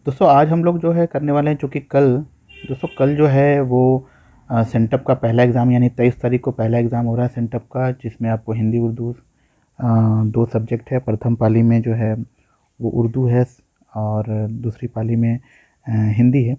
दोस्तों आज हम लोग जो है करने वाले हैं, चूँकि कल दोस्तों कल जो है वो सेंटअप का पहला एग्ज़ाम यानी 23 तारीख को पहला एग्ज़ाम हो रहा है सेंटअप का, जिसमें आपको हिंदी उर्दू 2 सब्जेक्ट है। प्रथम पाली में जो है वो उर्दू है और दूसरी पाली में हिंदी है।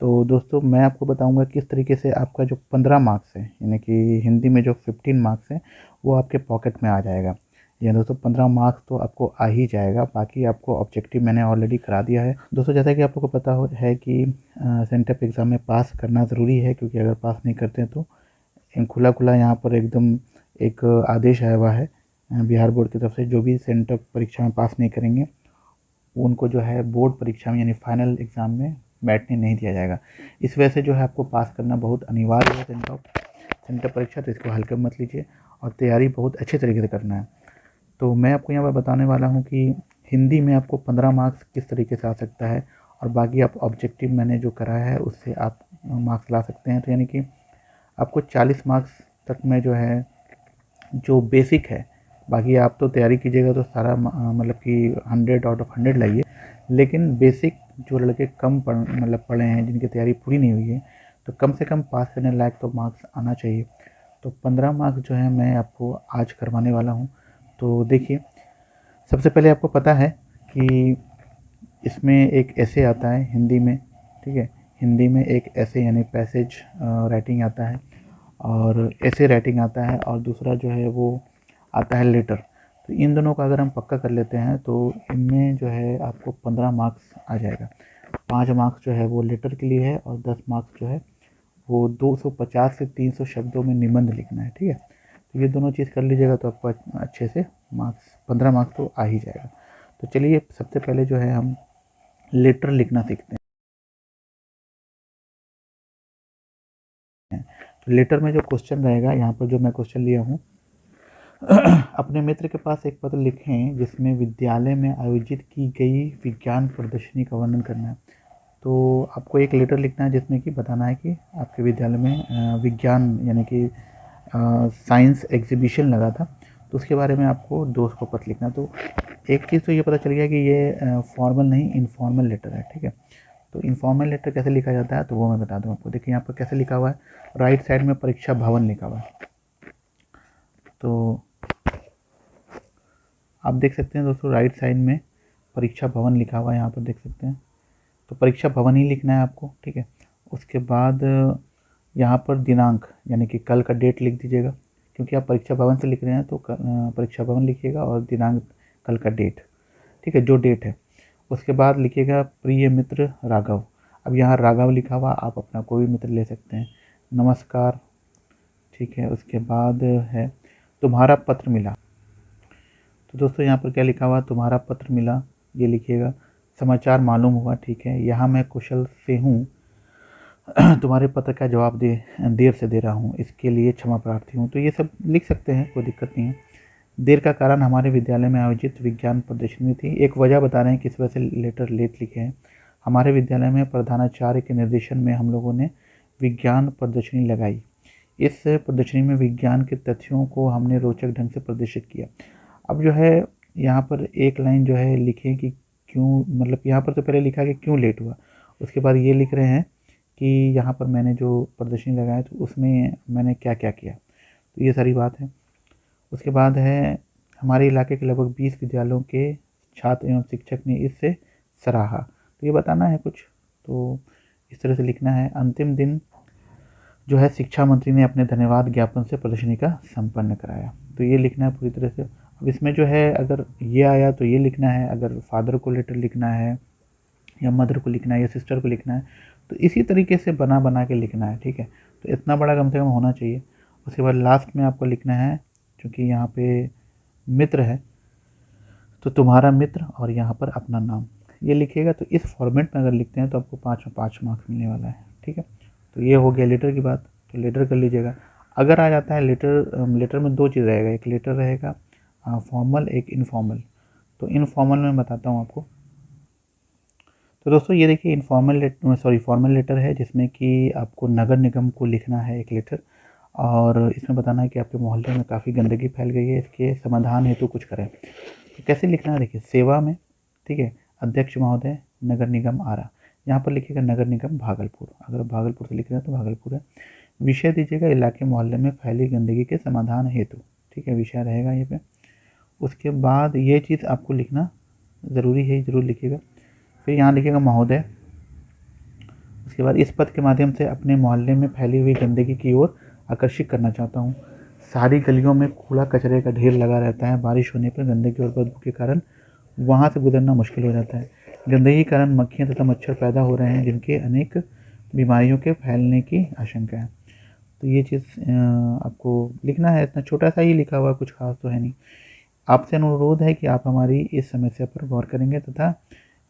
तो दोस्तों मैं आपको बताऊंगा किस तरीके से आपका जो 15 मार्क्स है, यानी कि हिंदी में जो 15 मार्क्स है वो आपके पॉकेट में आ जाएगा। या दोस्तों 15 मार्क्स तो आपको आ ही जाएगा, बाकी आपको ऑब्जेक्टिव मैंने ऑलरेडी करा दिया है। दोस्तों जैसा कि आप लोगों को पता है कि सेंटअप एग्ज़ाम में पास करना ज़रूरी है, क्योंकि अगर पास नहीं करते हैं तो खुला खुला यहाँ पर एकदम एक आदेश आया हुआ है बिहार बोर्ड की तरफ से, जो भी सेंटअप परीक्षा में पास नहीं करेंगे उनको जो है बोर्ड परीक्षा में यानी फाइनल एग्ज़ाम में बैठने नहीं दिया जाएगा। इस वजह से जो है आपको पास करना बहुत अनिवार्य है सेंटअप परीक्षा, तो इसको हल्के मत लीजिए और तैयारी बहुत अच्छे तरीके से करना है। तो मैं आपको यहाँ पर बताने वाला हूँ कि हिंदी में आपको 15 मार्क्स किस तरीके से आ सकता है, और बाकी आप ऑब्जेक्टिव मैंने जो कराया है उससे आप मार्क्स ला सकते हैं। तो यानी कि आपको 40 मार्क्स तक में जो है जो बेसिक है, बाकी आप तो तैयारी कीजिएगा तो सारा मतलब कि 100 आउट ऑफ 100 लाइए, लेकिन बेसिक जो लड़के कम पढ़े हैं, जिनकी तैयारी पूरी नहीं हुई है, तो कम से कम पास करने लायक तो मार्क्स आना चाहिए। तो 15 मार्क्स जो है मैं आपको आज करवाने वाला हूँ। तो देखिए, सबसे पहले आपको पता है कि इसमें एक ऐसे आता है हिंदी में, ठीक है। हिंदी में एक ऐसे यानी पैसेज राइटिंग आता है, और ऐसे राइटिंग आता है, और दूसरा जो है वो आता है लेटर। तो इन दोनों का अगर हम पक्का कर लेते हैं तो इनमें जो है आपको 15 मार्क्स आ जाएगा। 5 मार्क्स जो है वो लेटर के लिए है, और 10 मार्क्स जो है वो 250 से 300 शब्दों में निबंध लिखना है, ठीक है। तो ये दोनों चीज़ कर लीजिएगा तो आपको अच्छे से मार्क्स 15 मार्क्स तो आ ही जाएगा। तो चलिए सबसे पहले जो है हम लेटर लिखना सीखते हैं। तो लेटर में जो क्वेश्चन रहेगा, यहाँ पर जो मैं क्वेश्चन लिया हूँ, अपने मित्र के पास एक पत्र लिखें जिसमें विद्यालय में आयोजित की गई विज्ञान प्रदर्शनी का वर्णन करना है। तो आपको एक लेटर लिखना है जिसमें कि बताना है कि आपके विद्यालय में विज्ञान यानी कि साइंस एग्जीबिशन लगा था, तो उसके बारे में आपको दोस्त को पत्र लिखना। तो एक चीज़ तो ये पता चल गया कि ये फॉर्मल नहीं इनफॉर्मल लेटर है, ठीक है। तो इनफॉर्मल लेटर कैसे लिखा जाता है तो वो मैं बता दूँ आपको। देखिए यहाँ पर कैसे लिखा हुआ है, राइट साइड में परीक्षा भवन लिखा हुआ है। तो आप देख सकते हैं दोस्तों, राइट साइड में परीक्षा भवन लिखा हुआ है, यहाँ पर देख सकते हैं। तो परीक्षा भवन ही लिखना है आपको, ठीक है। उसके बाद यहाँ पर दिनांक यानी कि कल का डेट लिख दीजिएगा, क्योंकि आप परीक्षा भवन से लिख रहे हैं तो परीक्षा भवन लिखिएगा और दिनांक कल का डेट, ठीक है, जो डेट है। उसके बाद लिखिएगा प्रिय मित्र राघव। अब यहाँ राघव लिखा हुआ, आप अपना कोई भी मित्र ले सकते हैं। नमस्कार, ठीक है। उसके बाद है तुम्हारा पत्र मिला। तो दोस्तों यहाँ पर क्या लिखा हुआ, तुम्हारा पत्र मिला, ये लिखिएगा। समाचार मालूम हुआ, ठीक है। यहाँ मैं कुशल से हूँ, तुम्हारे पत्र का जवाब देर से दे रहा हूँ, इसके लिए क्षमा प्रार्थी हूँ। तो ये सब लिख सकते हैं, कोई दिक्कत नहीं है। देर का कारण हमारे विद्यालय में आयोजित विज्ञान प्रदर्शनी थी। एक वजह बता रहे हैं किस वजह से लेटर लेट लिखे हैं। हमारे विद्यालय में प्रधानाचार्य के निर्देशन में हम लोगों ने विज्ञान प्रदर्शनी लगाई। इस प्रदर्शनी में विज्ञान के तथ्यों को हमने रोचक ढंग से प्रदर्शित किया। अब जो है यहाँ पर एक लाइन जो है लिखें कि क्यों, मतलब यहाँ पर तो पहले लिखा कि क्यों लेट हुआ, उसके बाद ये लिख रहे हैं कि यहाँ पर मैंने जो प्रदर्शनी लगाया तो उसमें मैंने क्या क्या किया। तो ये सारी बात है। उसके बाद है हमारे इलाके के लगभग 20 विद्यालयों के छात्र एवं शिक्षक ने इससे सराहा, तो ये बताना है कुछ। तो इस तरह से लिखना है। अंतिम दिन जो है शिक्षा मंत्री ने अपने धन्यवाद ज्ञापन से प्रदर्शनी का संपन्न कराया, तो ये लिखना है पूरी तरह से। अब इसमें जो है अगर ये आया तो ये लिखना है, अगर फादर को लेटर लिखना है या मदर को लिखना है या सिस्टर को लिखना है तो इसी तरीके से बना बना के लिखना है, ठीक है। तो इतना बड़ा कम से कम होना चाहिए। उसके बाद लास्ट में आपको लिखना है, क्योंकि यहाँ पे मित्र है तो तुम्हारा मित्र और यहाँ पर अपना नाम, ये लिखिएगा। तो इस फॉर्मेट में अगर लिखते हैं तो आपको 5 मार्क्स मिलने वाला है, ठीक है। तो ये हो गया लेटर की बात, तो लेटर कर लीजिएगा। अगर आ जाता है लेटर, लेटर में 2 चीज़ रहेगा, एक लेटर रहेगा फॉर्मल, एक इनफॉर्मल। तो इनफॉर्मल में बताता हूँ आपको। तो दोस्तों ये देखिए फॉर्मल लेटर है, जिसमें कि आपको नगर निगम को लिखना है एक लेटर, और इसमें बताना है कि आपके मोहल्ले में काफ़ी गंदगी फैल गई है, इसके समाधान हेतु कुछ करें। तो कैसे लिखना है देखिए, सेवा में, ठीक है, अध्यक्ष महोदय, नगर निगम आरा। यहाँ पर लिखिएगा नगर निगम भागलपुर, अगर भागलपुर से लिख रहे हैं तो भागलपुर है। विषय दीजिएगा इलाके मोहल्ले में फैली गंदगी के समाधान हेतु, ठीक है, विषय रहेगा ये पे। उसके बाद ये चीज़ आपको लिखना ज़रूरी है, ज़रूर लिखिएगा। फिर यहाँ लिखिएगा महोदय। उसके बाद इस पद के माध्यम से अपने मोहल्ले में फैली हुई गंदगी की ओर आकर्षित करना चाहता हूँ। सारी गलियों में कूड़ा कचरे का ढेर लगा रहता है, बारिश होने पर गंदगी और बदबू के कारण वहाँ से गुजरना मुश्किल हो जाता है। गंदगी के कारण मक्खियाँ तथा मच्छर पैदा हो रहे हैं, जिनके अनेक बीमारियों के फैलने की आशंका है। तो ये चीज़ आपको लिखना है, इतना छोटा सा ही लिखा हुआ, कुछ खास तो है नहीं। आपसे अनुरोध है कि आप हमारी इस समस्या पर गौर करेंगे तथा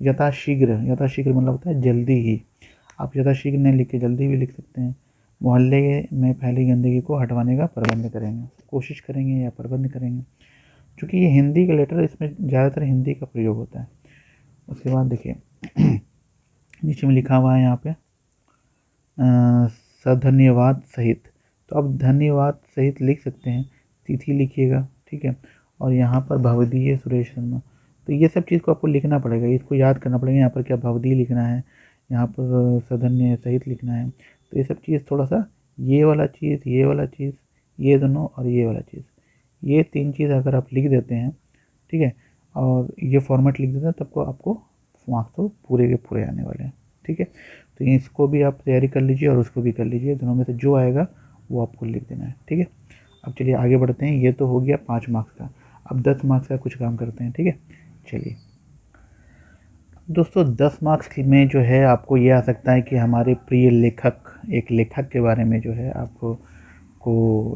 यथाशीघ्र मतलब होता है जल्दी ही, आप यथाशीघ्र नहीं लिख के जल्दी भी लिख सकते हैं, मोहल्ले में फैली गंदगी को हटवाने का प्रबंध करेंगे, कोशिश करेंगे या प्रबंध करेंगे। क्योंकि ये हिंदी का लेटर, इसमें ज़्यादातर हिंदी का प्रयोग होता है। उसके बाद देखिए नीचे में लिखा हुआ है यहाँ पे सधन्यवाद सहित, तो आप धन्यवाद सहित लिख सकते हैं, तिथि लिखिएगा, ठीक है। और यहाँ पर भवदीय सुरेश शर्मा, तो ये सब चीज़ को आपको लिखना पड़ेगा, इसको याद करना पड़ेगा। यहाँ पर क्या भवदीय लिखना है, यहाँ पर सधन्य सहित लिखना है। तो ये सब चीज़ थोड़ा सा, ये वाला चीज़, ये वाला चीज़, ये दोनों और ये वाला चीज़, ये 3 चीज़ अगर आप लिख देते हैं, ठीक है, और ये फॉर्मेट लिख देते हैं, तब को आपको मार्क्स तो पूरे के पूरे आने वाले हैं, ठीक है। तो इसको भी आप तैयारी कर लीजिए और उसको भी कर लीजिए, दोनों में से जो आएगा वो आपको लिख देना है, ठीक है। अब चलिए आगे बढ़ते हैं, ये तो हो गया 5 मार्क्स का। अब 10 मार्क्स का कुछ काम करते हैं, ठीक है। चलिए दोस्तों, 10 मार्क्स में जो है आपको ये आ सकता है कि हमारे प्रिय लेखक, एक लेखक के बारे में जो है आपको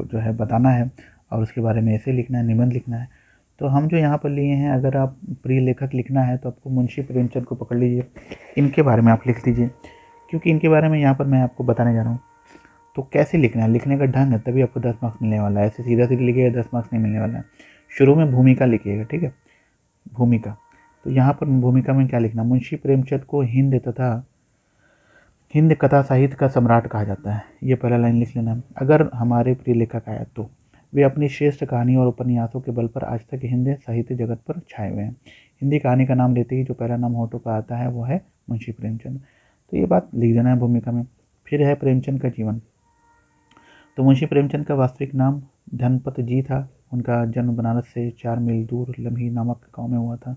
जो है बताना है और उसके बारे में ऐसे लिखना है, निबंध लिखना है। तो हम जो यहाँ पर लिए हैं, अगर आप प्रिय लेखक लिखना है तो आपको मुंशी प्रेमचंद को पकड़ लीजिए, इनके बारे में आप लिख दीजिए, क्योंकि इनके बारे में यहाँ पर मैं आपको बताने जा रहा हूँ। तो कैसे लिखना है, लिखने का ढंग है, तभी आपको 10 मार्क्स मिलने वाला है। ऐसे सीधा सीधा लिखिएगा 10 मार्क्स नहीं मिलने वाला है। शुरू में भूमिका लिखिएगा, ठीक है, भूमिका। तो यहाँ पर भूमिका में क्या लिखना, मुंशी प्रेमचंद को हिंद कथा साहित्य का सम्राट कहा जाता है, ये पहला लाइन लिख लेना। अगर हमारे प्रिय लेखक आए तो वे अपनी श्रेष्ठ कहानी और उपन्यासों के बल पर आज तक हिंदी साहित्य जगत पर छाए हुए हैं। हिंदी कहानी का नाम लेते ही जो पहला नाम होठों पर आता है वो है मुंशी प्रेमचंद। तो ये बात लिख देना है भूमिका में। फिर है प्रेमचंद का जीवन। तो मुंशी प्रेमचंद का वास्तविक नाम धनपत जी था। उनका जन्म बनारस से 4 मील दूर लम्ही नामक गांव में हुआ था।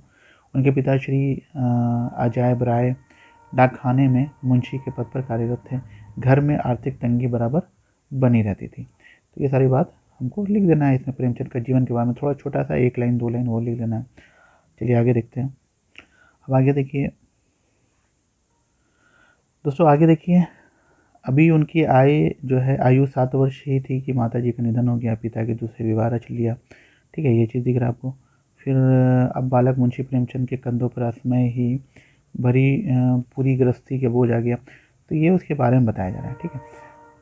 उनके पिता श्री अजायब राय डाकखाने में मुंशी के पद पर कार्यरत थे। घर में आर्थिक तंगी बराबर बनी रहती थी। तो ये सारी बात हमको लिख देना है इसमें। प्रेमचंद का जीवन के बारे में थोड़ा छोटा सा 1 लाइन 2 लाइन वो लिख देना है। चलिए आगे देखते हैं। अब आगे देखिए दोस्तों, आगे देखिए, अभी उनकी आयु 7 वर्ष ही थी कि माता जी का निधन हो गया, पिता के दूसरे विवाह रच लिया, ठीक है, ये चीज़ दिख रहा है आपको। फिर अब बालक मुंशी प्रेमचंद के कंधों पर असमय ही भरी पूरी गृहस्थी के बोझ आ गया। तो ये उसके बारे में बताया जा रहा है, ठीक है,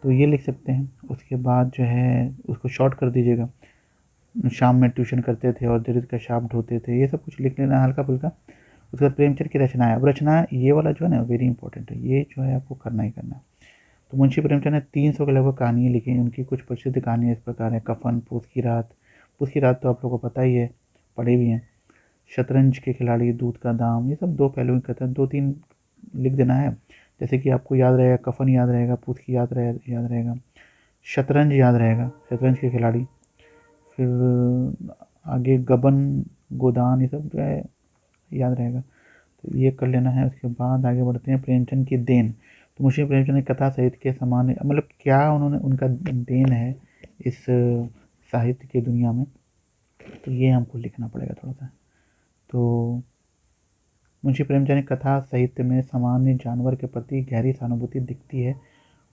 तो ये लिख सकते हैं। उसके बाद जो है उसको शॉर्ट कर दीजिएगा। शाम में ट्यूशन करते थे और दरिद्र का शाप ढोते थे, ये सब कुछ लिख लेना हल्का फुल्का। उसके बाद प्रेमचंद की रचना है। अब रचना ये वाला जो है ना वेरी इंपॉर्टेंट है, ये जो है आपको करना ही करना है। तो मुंशी प्रेमचंद ने 300 के लगभग कहानियाँ लिखी हैं। उनकी कुछ प्रसिद्ध कहानियाँ इस प्रकार हैं। कफन, पूस की रात तो आप लोगों को पता ही है, पढ़े भी हैं। शतरंज के खिलाड़ी, दूध का दाम, ये सब 2 पहलुओं की कथा, 2-3 लिख देना है। जैसे कि आपको याद रहेगा, कफन याद रहेगा, पूस की याद रहेगा, शतरंज याद रहेगा, शतरंज के खिलाड़ी। फिर आगे गबन, गोदान, ये सब जो है याद रहेगा, तो ये कर लेना है। उसके बाद आगे बढ़ते हैं। प्रेमचंद की देन। तो मुंशी प्रेमचंद ने कथा साहित्य के समान, मतलब क्या उन्होंने, उनका देन है इस साहित्य की दुनिया में, तो ये हमको लिखना पड़ेगा थोड़ा सा। तो मुंशी प्रेमचंद ने कथा साहित्य में सामान्य जानवर के प्रति गहरी सहानुभूति दिखती है।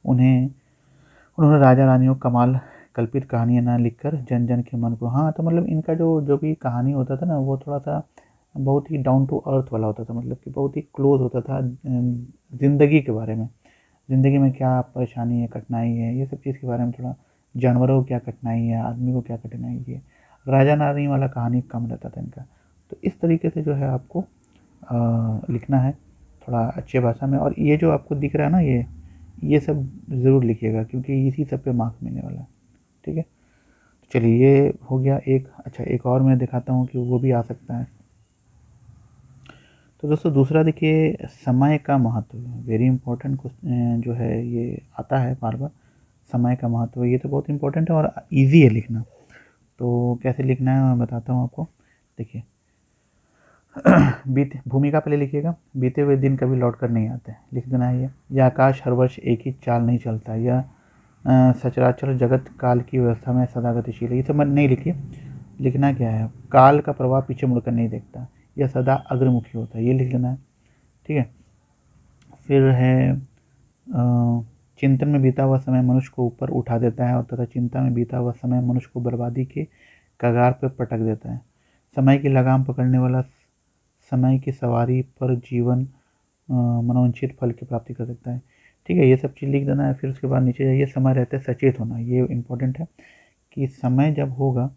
उन्होंने राजा रानियों कमाल कल्पित कहानियाँ ना लिखकर जन जन के मन को, हाँ, तो मतलब इनका जो भी कहानी होता था ना, वो थोड़ा सा बहुत ही डाउन टू अर्थ वाला होता था, मतलब कि बहुत ही क्लोज होता था ज़िंदगी के बारे में। ज़िंदगी में क्या परेशानी है, कठिनाई है, ये सब चीज़ के बारे में थोड़ा, जानवरों को क्या कठिनाई है, आदमी को क्या कठिनाई है, राजा रानी वाला कहानी कम रहता था इनका। तो इस तरीके से जो है आपको लिखना है थोड़ा अच्छे भाषा में। और ये जो आपको दिख रहा है ना, ये सब ज़रूर लिखिएगा, क्योंकि इसी सब पे मार्क्स मिलने वाला है, ठीक है। चलिए ये हो गया एक। अच्छा, एक और मैं दिखाता हूँ कि वो भी आ सकता है। तो दोस्तों दूसरा देखिए समय का महत्व, वेरी इंपॉर्टेंट जो है ये आता है बार बार, समय का महत्व, ये तो बहुत इंपॉर्टेंट है और इजी है लिखना। तो कैसे लिखना है मैं बताता हूँ आपको। देखिए बीते, भूमिका पहले लिखिएगा, बीते हुए दिन कभी लौट कर नहीं आते, लिख देना है ये। या आकाश हर वर्ष एक ही चाल नहीं चलता, या सचराचर जगत काल की व्यवस्था में सदा गतिशील है, ये सब नहीं लिखिए। लिखना क्या है, काल का प्रभाव पीछे मुड़कर नहीं देखता, यह सदा अग्रमुखी होता है, ये लिख लेना है। ठीक है। फिर है चिंतन में बीता हुआ समय मनुष्य को ऊपर उठा देता है और तथा चिंता में बीता हुआ समय मनुष्य को बर्बादी के कगार पर पटक देता है। समय की लगाम पकड़ने वाला समय की सवारी पर जीवन मनोवांछित फल की प्राप्ति कर सकता है। ठीक है, ये सब चीज़ लिख देना है। फिर उसके बाद नीचे जाइए, समय रहते सचेत होना, ये इम्पोर्टेंट है कि समय जब होगा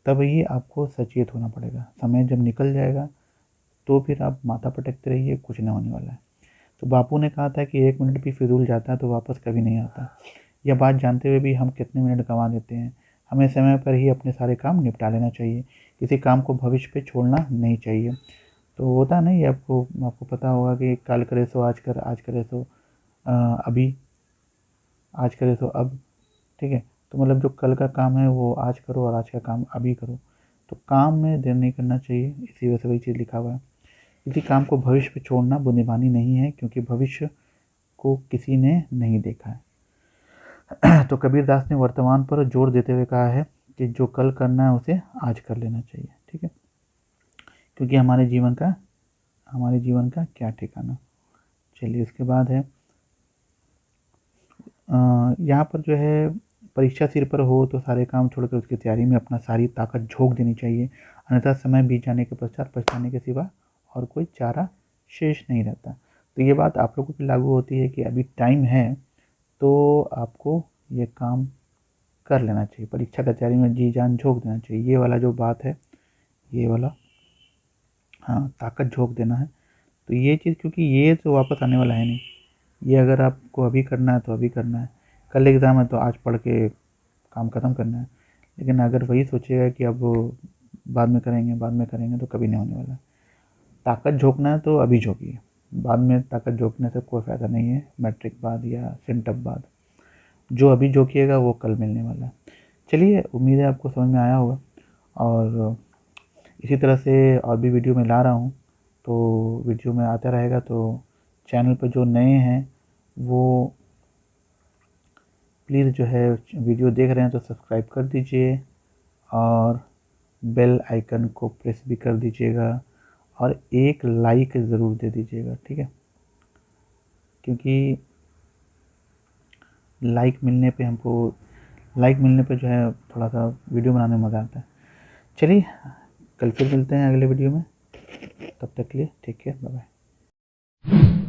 तब ही आपको सचेत होना पड़ेगा। समय जब निकल जाएगा तो फिर आप माथा पटकते रहिए, कुछ नहीं होने वाला है। तो बापू ने कहा था कि 1 मिनट भी फिजूल जाता है तो वापस कभी नहीं आता। यह बात जानते हुए भी हम कितने मिनट गंवा देते हैं। हमें समय पर ही अपने सारे काम निपटा लेना चाहिए, किसी काम को भविष्य पे छोड़ना नहीं चाहिए। तो होता है ना, ये आपको पता होगा कि कल करे सो आज कर, आज करे सो अभी, आज करे सो अब। ठीक है, तो मतलब जो कल का काम है वो आज करो और आज का काम अभी करो। तो काम में देर नहीं करना चाहिए, इसी वजह से वही चीज़ लिखा हुआ है। किसी काम को भविष्य पे छोड़ना बुद्धिमानी नहीं है, क्योंकि भविष्य को किसी ने नहीं देखा है। तो कबीरदास ने वर्तमान पर जोर देते हुए कहा है कि जो कल करना है उसे आज कर लेना चाहिए। ठीक है, क्योंकि हमारे जीवन का क्या ठिकाना। चलिए उसके बाद है यहाँ पर जो है, परीक्षा सिर पर हो तो सारे काम छोड़कर उसकी तैयारी में अपना सारी ताकत झोंक देनी चाहिए, अन्यथा समय बीत जाने के पश्चात पछताने के सिवा और कोई चारा शेष नहीं रहता। तो ये बात आप लोगों पर लागू होती है कि अभी टाइम है तो आपको ये काम कर लेना चाहिए, परीक्षा की तैयारी में जी जान झोंक देना चाहिए। ये वाला जो बात है, ये वाला, हाँ, ताकत झोंक देना है। तो ये चीज़, क्योंकि ये तो वापस आने वाला है नहीं, ये अगर आपको अभी करना है तो अभी करना है, कल एग्ज़ाम है तो आज पढ़ के काम ख़त्म करना है। लेकिन अगर वही सोचेगा कि अब बाद में करेंगे, बाद में करेंगे, तो कभी नहीं होने वाला। ताकत झोंकना है तो अभी झोंकिए, बाद में ताकत झोंकने से कोई फ़ायदा नहीं है, मैट्रिक बाद या सेंटअप बाद। जो अभी झोंकिएगा वो कल मिलने वाला है। चलिए, उम्मीद है आपको समझ में आया होगा, और इसी तरह से और भी वीडियो मैं ला रहा हूँ, तो वीडियो में आता रहेगा। तो चैनल पर जो नए हैं वो प्लीज़ जो है वीडियो देख रहे हैं तो सब्सक्राइब कर दीजिए और बेल आइकन को प्रेस भी कर दीजिएगा और एक लाइक ज़रूर दे दीजिएगा। ठीक है, क्योंकि लाइक मिलने पे जो है थोड़ा सा वीडियो बनाने में मज़ा आता है। चलिए, कल फिर मिलते हैं अगले वीडियो में, तब तक के लिए ठीक है, बाय बाय।